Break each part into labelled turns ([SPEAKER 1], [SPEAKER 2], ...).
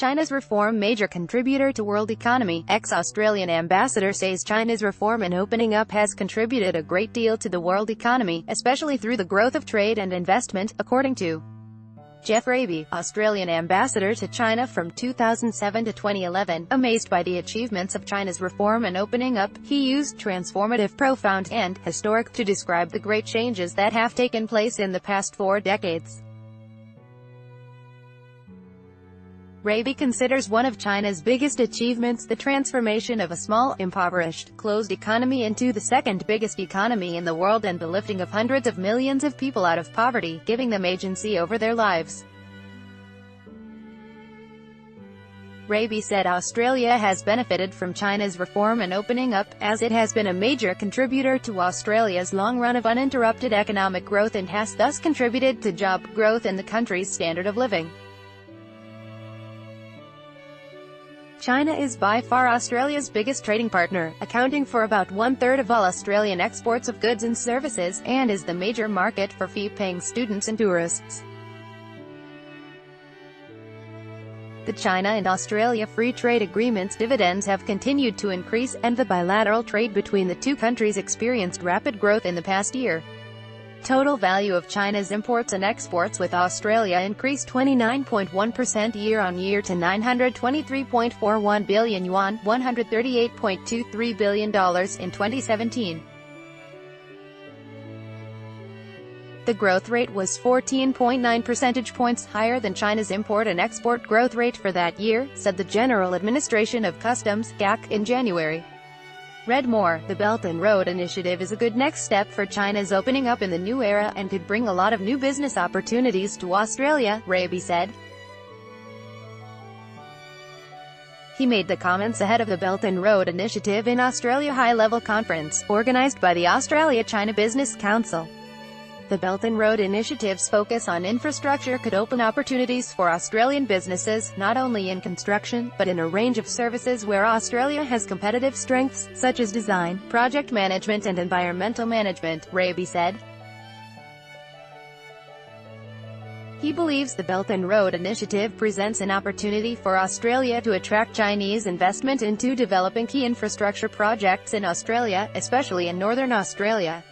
[SPEAKER 1] China's reform major contributor to world economy. Ex-Australian ambassador says China's reform and opening up has contributed a great deal to the world economy, especially through the growth of trade and investment, according to Jeff Raby, Australian ambassador to China from 2007 to 2011. Amazed by the achievements of China's reform and opening up, he used transformative, profound, and historic to describe the great changes that have taken place in the past 4 decades. Raby considers one of China's biggest achievements the transformation of a small, impoverished, closed economy into the second biggest economy in the world and the lifting of hundreds of millions of people out of poverty, giving them agency over their lives. Raby said Australia has benefited from China's reform and opening up, as it has been a major contributor to Australia's long run of uninterrupted economic growth and has thus contributed to job growth and the country's standard of living. China is by far Australia's biggest trading partner, accounting for about 1/3 of all Australian exports of goods and services, and is the major market for fee-paying students and tourists. The China and Australia Free Trade Agreement's dividends have continued to increase, and the bilateral trade between the two countries experienced rapid growth in the past year. Total value of China's imports and exports with Australia increased 29.1% year-on-year to 923.41 billion yuan, $138.23 billion in 2017. The growth rate was 14.9 percentage points higher than China's import and export growth rate for that year, said the General Administration of Customs, GAC, in January. Read more. The Belt and Road Initiative is a good next step for China's opening up in the new era, and could bring a lot of new business opportunities to Australia, Raby said. He made the comments ahead of the Belt and Road Initiative in Australia high-level conference, organised by the Australia-China Business Council. The Belt and Road Initiative's focus on infrastructure could open opportunities for Australian businesses, not only in construction, but in a range of services where Australia has competitive strengths, such as design, project management and environmental management, Raby said. He believes the Belt and Road Initiative presents an opportunity for Australia to attract Chinese investment into developing key infrastructure projects in Australia, especially in Northern Australia.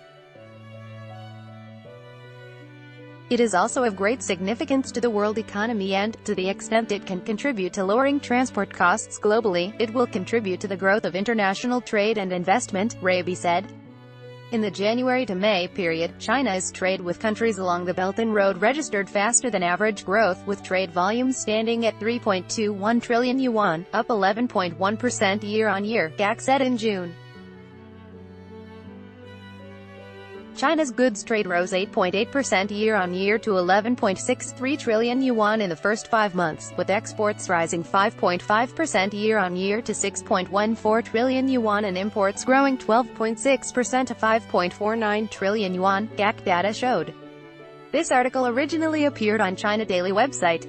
[SPEAKER 1] It is also of great significance to the world economy and, to the extent it can contribute to lowering transport costs globally, it will contribute to the growth of international trade and investment, Raby said. In the January to May period, China's trade with countries along the Belt and Road registered faster than average growth, with trade volumes standing at 3.21 trillion yuan, up 11.1% year-on-year, GAC said in June. China's goods trade rose 8.8% year-on-year to 11.63 trillion yuan in the first 5 months, with exports rising 5.5% year-on-year to 6.14 trillion yuan and imports growing 12.6% to 5.49 trillion yuan, GAC data showed. This article originally appeared on China Daily website.